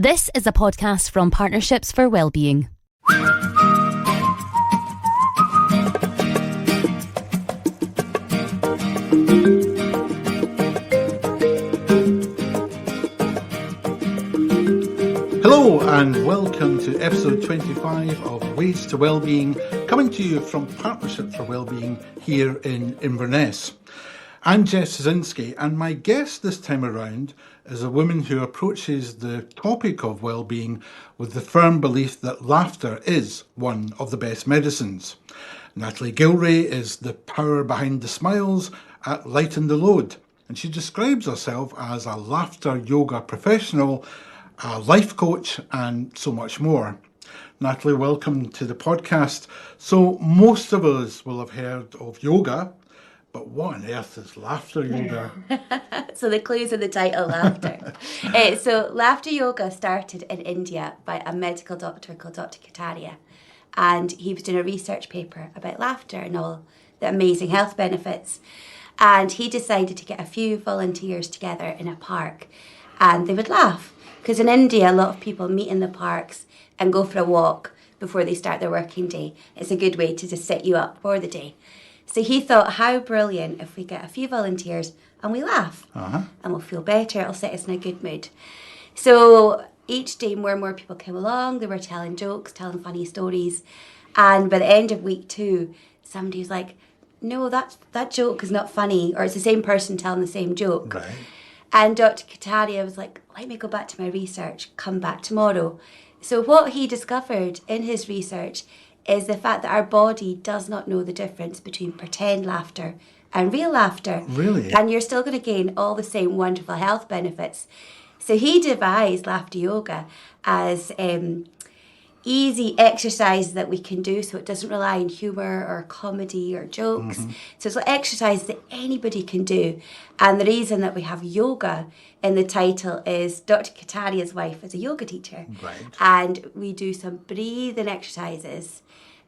This is a podcast from Partnerships for Wellbeing. Hello and welcome to episode 25 of Ways to Wellbeing, coming to you from Partnerships for Wellbeing here in Inverness. I'm Jeff Zycinski, and my guest this time around is a woman who approaches the topic of well-being with the firm belief that laughter is one of the best medicines. Natalie Gilray is the power behind the smiles at Lighten the Load, and she describes herself as a laughter yoga professional, a life coach, and so much more. Natalie, welcome to the podcast. So most of us will have heard of yoga, but what on earth is laughter yoga? So the clues in the title, laughter. So laughter yoga started in India by a medical doctor called Dr. Kataria. And he was doing a research paper about laughter and all the amazing health benefits. And he decided to get a few volunteers together in a park and they would laugh. Because in India, a lot of people meet in the parks and go for a walk before they start their working day. It's a good way to just set you up for the day. So he thought, how brilliant if we get a few volunteers and we laugh and we'll feel better, it'll set us in a good mood. So each day more and more people came along, they were telling jokes, telling funny stories. And by the end of week 2, somebody was like, no, that joke is not funny, or it's the same person telling the same joke. Right. And Dr. Kataria was like, let me go back to my research, come back tomorrow. So what he discovered in his research is the fact that our body does not know the difference between pretend laughter and real laughter. Really? And you're still going to gain all the same wonderful health benefits. So he devised laughter yoga as easy exercises that we can do, so it doesn't rely on humour or comedy or jokes. So it's like exercises that anybody can do. And the reason that we have yoga in the title is Dr. Kataria's wife is a yoga teacher. Right. And we do some breathing exercises,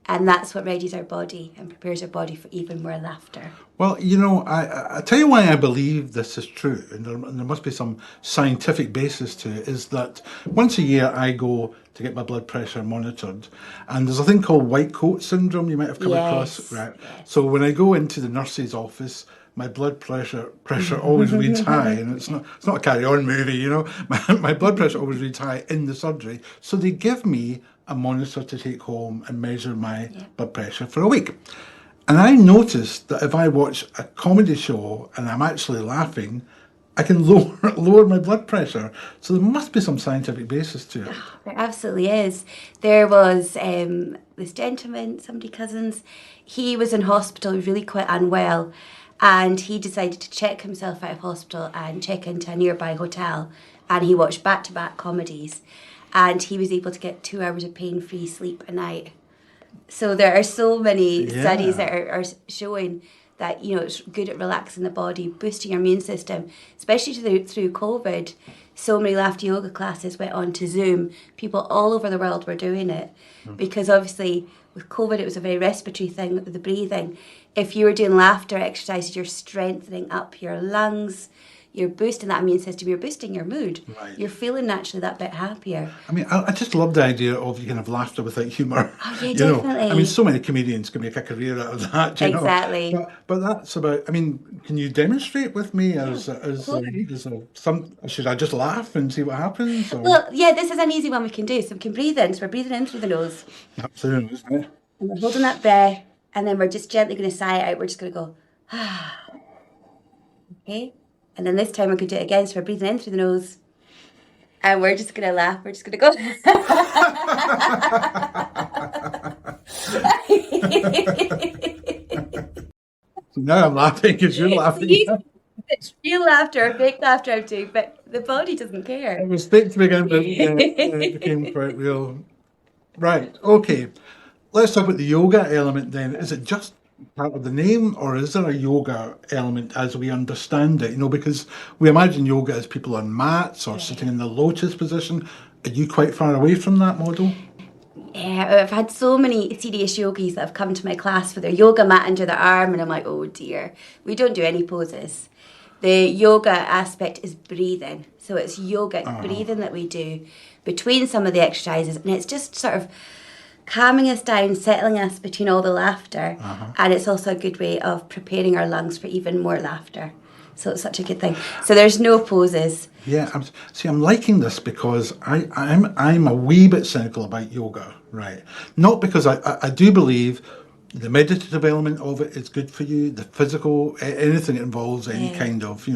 and that's what readies our body and prepares our body for even more laughter. Well, you know, I tell you why I believe this is true, and there must be some scientific basis to it, is that once a year I go to get my blood pressure monitored, and there's a thing called white coat syndrome you might have come across. Right. Yes. So when I go into the nurse's office, my blood pressure always reads high, and it's not a carry-on movie, you know. My blood pressure always reads high in the surgery, so they give me a monitor to take home and measure my blood pressure for a week. And I noticed that if I watch a comedy show and I'm actually laughing, I can lower my blood pressure. So there must be some scientific basis to it. There absolutely is. There was this gentleman, somebody cousins, he was in hospital, really quite unwell, and he decided to check himself out of hospital and check into a nearby hotel, and he watched back-to-back comedies, and he was able to get 2 hours of pain-free sleep a night. So there are so many studies that are showing that, you know, it's good at relaxing the body, boosting your immune system, especially through COVID. So many laughter yoga classes went on to Zoom. People all over the world were doing it because obviously with COVID it was a very respiratory thing with the breathing. If you were doing laughter exercises, you're strengthening up your lungs, you're boosting that immune system, you're boosting your mood. Right. You're feeling naturally that bit happier. I mean, I just love the idea of you can have laughter without humour. Oh, yeah, you definitely. know, I mean, so many comedians can make a career out of that. You Exactly. know? But that's about. I mean, can you demonstrate with me should I just laugh and see what happens? Or? Well, yeah, this is an easy one we can do. So we can breathe in. So we're breathing in through the nose. Absolutely, isn't it? And we're holding that breath. And then we're just gently going to sigh it out. We're just going to go, ah. Okay? And then this time we're going to do it again. So we're breathing in through the nose. And we're just going to laugh. We're just going to go. So now I'm laughing because you're laughing. It's real laughter or fake laughter I'm doing, but the body doesn't care. It was fake to begin with. It became quite real. Right, okay. Let's talk about the yoga element then. Is it just part of the name, or is there a yoga element as we understand it? You know, because we imagine yoga as people on mats or sitting in the lotus position. Are you quite far away from that model? Yeah, I've had so many serious yogis that have come to my class with their yoga mat under their arm, and I'm like, oh dear, we don't do any poses. The yoga aspect is breathing. So it's yogic breathing that we do between some of the exercises. And it's just sort of calming us down, settling us between all the laughter. And it's also a good way of preparing our lungs for even more laughter. So it's such a good thing. So there's no poses. Yeah, I'm liking this because I'm a wee bit cynical about yoga, right? Not because I do believe the meditative element of it is good for you, the physical, anything that involves any kind of,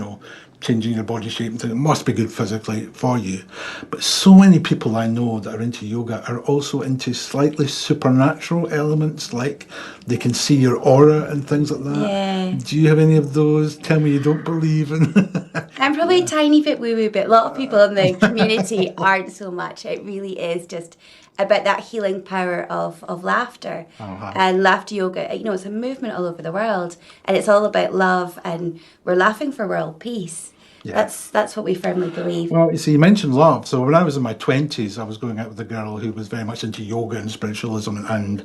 changing your body shape and things, it must be good physically for you. But so many people I know that are into yoga are also into slightly supernatural elements, like they can see your aura and things like that. Yeah. Do you have any of those? Tell me you don't believe in. I'm probably a tiny bit woo-woo, but a lot of people in the community aren't so much. It really is just about that healing power of laughter. And laughter yoga, it's a movement all over the world, and it's all about love, and we're laughing for world peace. Yeah. That's what we firmly believe. Well, you see, you mentioned love. So when I was in my 20s, I was going out with a girl who was very much into yoga and spiritualism and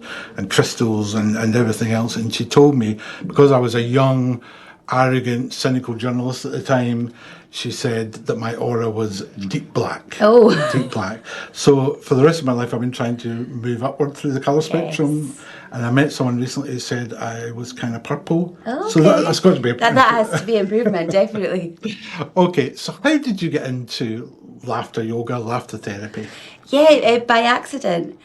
crystals and everything else. And she told me, because I was a young, arrogant, cynical journalist at the time, she said that my aura was deep black. Oh. Deep black. So for the rest of my life, I've been trying to move upward through the colour spectrum. Yes. And I met someone recently who said I was kind of purple. Oh, okay. So that's got to be that has to be improvement, definitely. Okay, so how did you get into laughter yoga, laughter therapy? Yeah, by accident.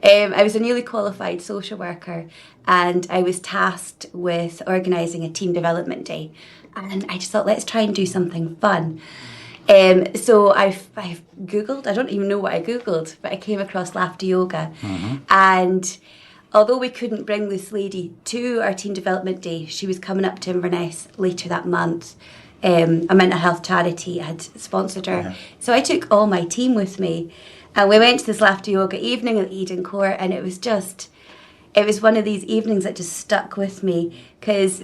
I was a newly qualified social worker, and I was tasked with organising a team development day. And I just thought, let's try and do something fun. So I've Googled, I don't even know what I Googled, but I came across laughter yoga. And although we couldn't bring this lady to our team development day, she was coming up to Inverness later that month. A mental health charity had sponsored her. So I took all my team with me. And we went to this laughter yoga evening at Eden Court, and it was one of these evenings that just stuck with me, because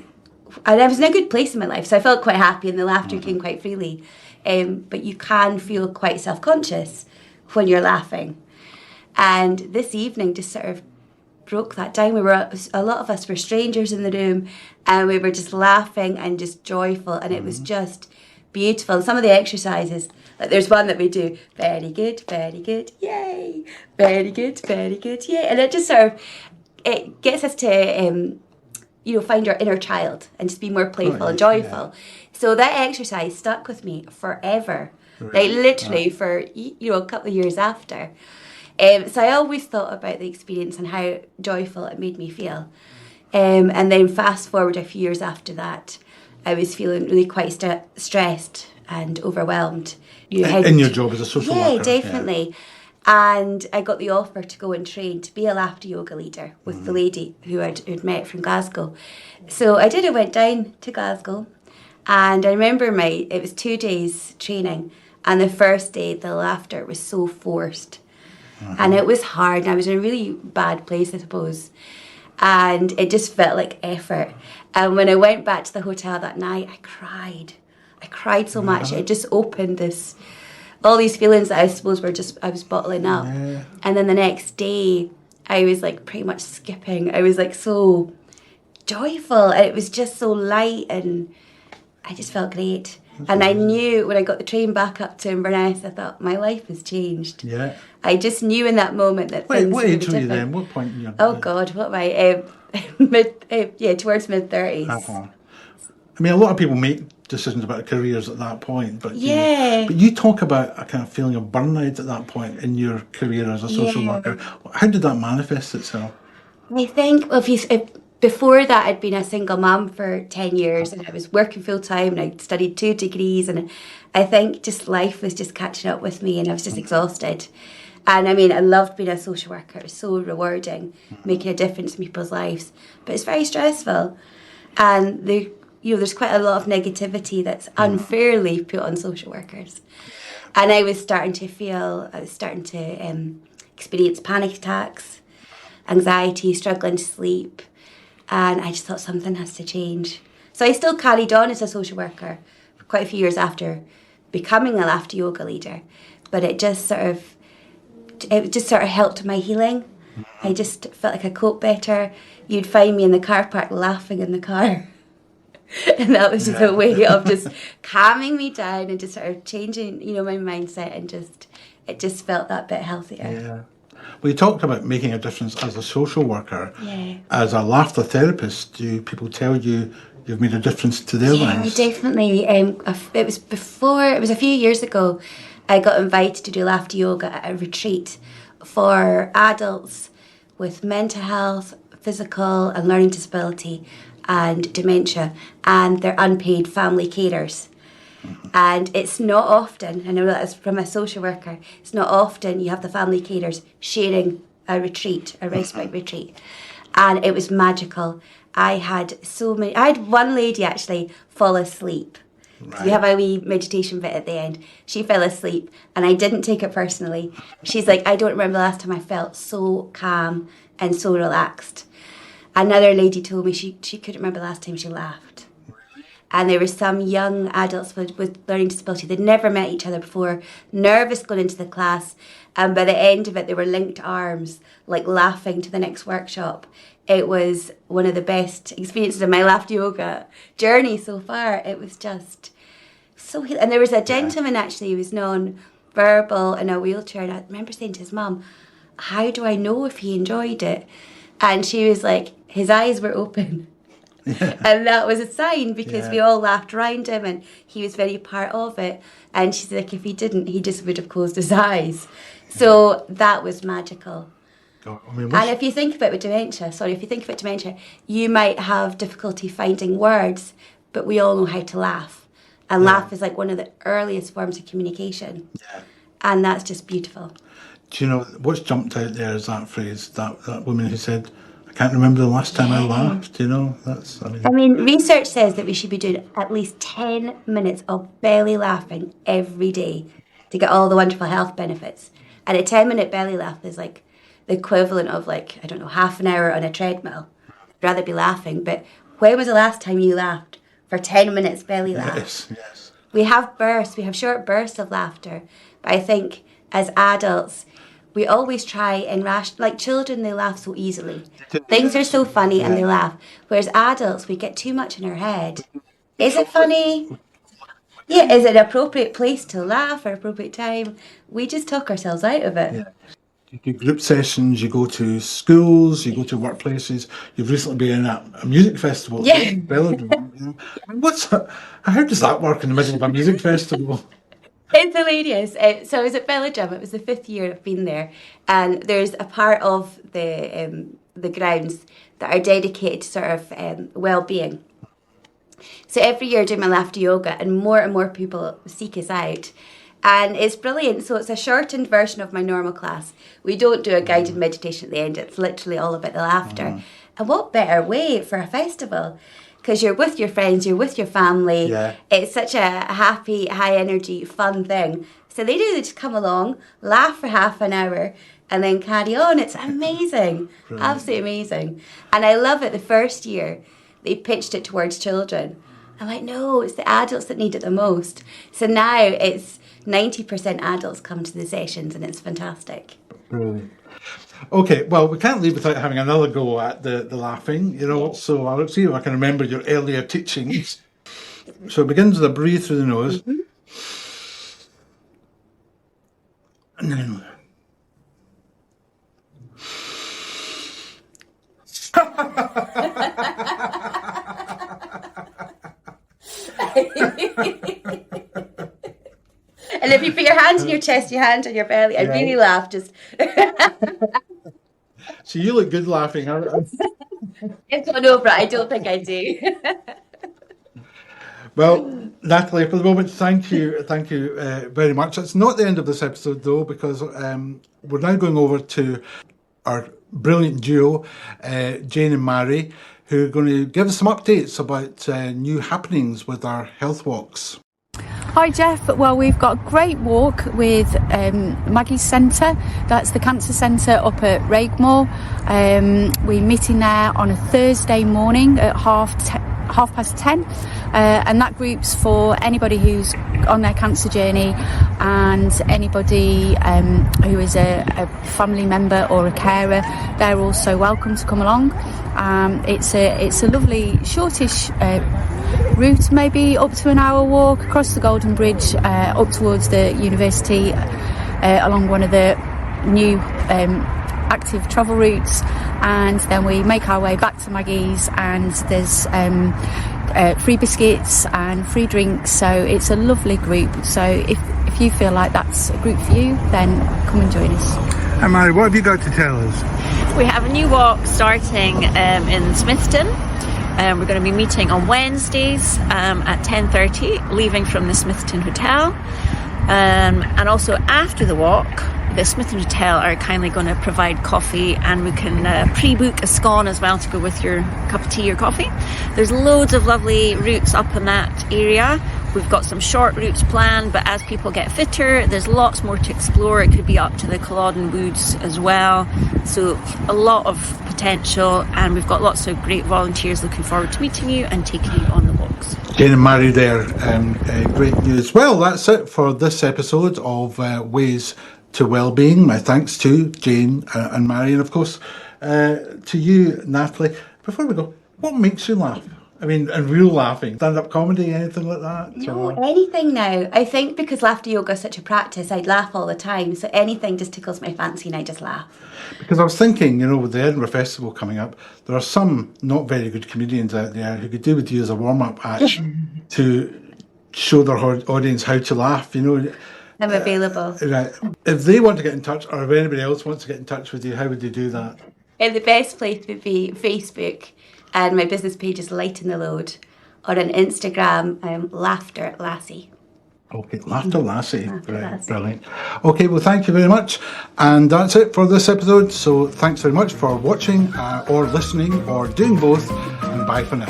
I was in a good place in my life, so I felt quite happy, and the laughter came quite freely. But you can feel quite self-conscious when you're laughing. And this evening just sort of broke that down. A lot of us were strangers in the room, and we were just laughing and just joyful, and it was just beautiful. And some of the exercises, like there's one that we do, very good, yay, very good, yay. And it just sort of, it gets us to find our inner child and just be more playful and joyful. Yeah. So that exercise stuck with me forever, like literally for a couple of years after. So I always thought about the experience and how joyful it made me feel. And then fast forward a few years after that, I was feeling really quite stressed and overwhelmed. In your job as a social worker? Yeah, definitely. Yeah. And I got the offer to go and train to be a laughter yoga leader with the lady who'd met from Glasgow. So I did. I went down to Glasgow, and I remember it was 2 days training, and the first day the laughter was so forced, and it was hard, and I was in a really bad place, I suppose, and it just felt like effort. And when I went back to the hotel that night, I cried so much. It just opened all these feelings that I suppose I was bottling up. Yeah. And then the next day, I was like pretty much skipping. I was like so joyful, and it was just so light, and I just felt great. And I knew when I got the train back up to Inverness, I thought my life has changed. Yeah. I just knew in that moment that things what age were you then? What point? Oh God, what am I? Towards mid-30s. I mean, a lot of people make decisions about careers at that point, but you talk about a kind of feeling of burnout at that point in your career as a social worker. How did that manifest itself? I think if before that, I'd been a single mum for 10 years, and I was working full time, and I'd studied 2 degrees, and I think just life was just catching up with me, and I was just exhausted. And I mean, I loved being a social worker. It was so rewarding, making a difference in people's lives, but it's very stressful, and there's quite a lot of negativity that's unfairly put on social workers. And I was starting to experience panic attacks, anxiety, struggling to sleep. And I just thought something has to change. So I still carried on as a social worker for quite a few years after becoming a laughter yoga leader. But it just sort of helped my healing. I just felt like I coped better. You'd find me in the car park laughing in the car. And that was just a way of just calming me down and just sort of changing, my mindset, and it just felt that bit healthier. Yeah. Well, you talked about making a difference as a social worker. Yeah. As a laughter therapist, do people tell you you've made a difference to their lives? Yeah, definitely. It was a few years ago, I got invited to do laughter yoga at a retreat for adults with mental health, physical and learning disability and dementia, and their unpaid family carers. And it's not often, I know that as from a social worker, it's not often you have the family carers sharing a retreat, a respite retreat. And it was magical. I had one lady actually fall asleep. Right. So we have a wee meditation bit at the end. She fell asleep and I didn't take it personally. She's like, I don't remember the last time I felt so calm and so relaxed. Another lady told me she couldn't remember the last time she laughed. And there were some young adults with learning disability. They'd never met each other before, nervous going into the class. And by the end of it, they were linked arms, like laughing to the next workshop. It was one of the best experiences of my laughter yoga journey so far. It was just so healing. And there was a gentleman actually who was non-verbal in a wheelchair. And I remember saying to his mum, how do I know if he enjoyed it? And she was like, his eyes were open. Yeah. And that was a sign, because we all laughed around him and he was very part of it. And she's like, if he didn't, he just would have closed his eyes. So that was magical. And if you think about dementia, you might have difficulty finding words, but we all know how to laugh. And laugh is like one of the earliest forms of communication. Yeah. And that's just beautiful. Do you know, what's jumped out there is that phrase, that woman who said, I can't remember the last time I laughed, I mean, research says that we should be doing at least 10 minutes of belly laughing every day to get all the wonderful health benefits. And a 10-minute belly laugh is like the equivalent of half an hour on a treadmill. I'd rather be laughing, but when was the last time you laughed for 10 minutes belly laugh? Yes. We have short bursts of laughter, but I think as adults, we always try and like children, they laugh so easily. Things are so funny and they laugh. Whereas adults, we get too much in our head. Is it funny? Yeah, is it an appropriate place to laugh or appropriate time? We just talk ourselves out of it. Yeah. You do group sessions, you go to schools, you go to workplaces. You've recently been at a music festival. Yeah. Belgium. How does that work in the middle of a music festival? It's hilarious. So I was at Belgium. It was the 5th year I've been there, and there's a part of the grounds that are dedicated to sort of well-being. So every year I do my laughter yoga, and more people seek us out, and it's brilliant. So it's a shortened version of my normal class. We don't do a guided meditation at the end. It's literally all about the laughter. And what better way for a festival? Because you're with your friends, you're with your family. Yeah. It's such a happy, high energy, fun thing. So they just come along, laugh for half an hour, and then carry on. It's amazing. Brilliant. Absolutely amazing. And I love it. The first year, they pitched it towards children. I'm like, no, it's the adults that need it the most. So now it's 90% adults come to the sessions, and it's fantastic. Brilliant. Okay, well, we can't leave without having another go at the laughing, so I'll see if I can remember your earlier teachings. So it begins with a breathe through the nose. Mm-hmm. And then and if you put your hands on your chest, your hand on your belly, I really laugh. Just. So you look good laughing. It's gone over. I don't think I do. Well, Natalie, for the moment, thank you very much. It's not the end of this episode, though, because we're now going over to our brilliant duo, Jane and Mary, who are going to give us some updates about new happenings with our health walks. Hi Jeff, well we've got a great walk with Maggie's Centre, that's the cancer centre up at Raigmore. We're meeting there on a Thursday morning at 10:30, and that group's for anybody who's on their cancer journey and anybody who is a family member or a carer. They're also welcome to come along. It's a lovely shortish route, maybe up to an hour walk across the Golden Bridge, up towards the university, along one of the new active travel routes, and then we make our way back to Maggie's, and there's free biscuits and free drinks, so it's a lovely group. So if you feel like that's a group for you, then come and join us. And Mary, what have you got to tell us? We have a new walk starting in Smithton. We're going to be meeting on Wednesdays at 10:30, leaving from the Smithton Hotel. And also after the walk, the Smithton Hotel are kindly going to provide coffee, and we can pre-book a scone as well to go with your cup of tea or coffee. There's loads of lovely routes up in that area. We've got some short routes planned, but as people get fitter, there's lots more to explore. It could be up to the Culloden Woods as well. So a lot of potential, and we've got lots of great volunteers looking forward to meeting you and taking you on the walks. Jane and Mary there, great news. Well, that's it for this episode of Ways to Wellbeing. My thanks to Jane and Mary, and of course to you, Natalie. Before we go, what makes you laugh? I mean, and real laughing, stand-up comedy, anything like that? No, anything now. I think because laughter yoga is such a practice, I'd laugh all the time. So anything just tickles my fancy and I just laugh. Because I was thinking, with the Edinburgh Festival coming up, there are some not very good comedians out there who could do with you as a warm-up act to show their audience how to laugh, I'm available. Right. If they want to get in touch, or if anybody else wants to get in touch with you, how would they do that? The best place would be Facebook, and my business page is Lighten the Load, or on Instagram, Laughter Lassie. Okay, Laughter Lassie. Brilliant. Okay, well, thank you very much. And that's it for this episode. So thanks very much for watching or listening or doing both. And bye for now.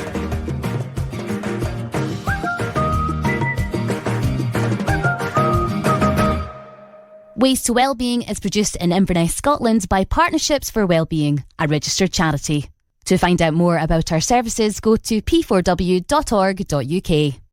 Ways to Wellbeing is produced in Inverness, Scotland by Partnerships for Wellbeing, a registered charity. To find out more about our services, go to p4w.org.uk.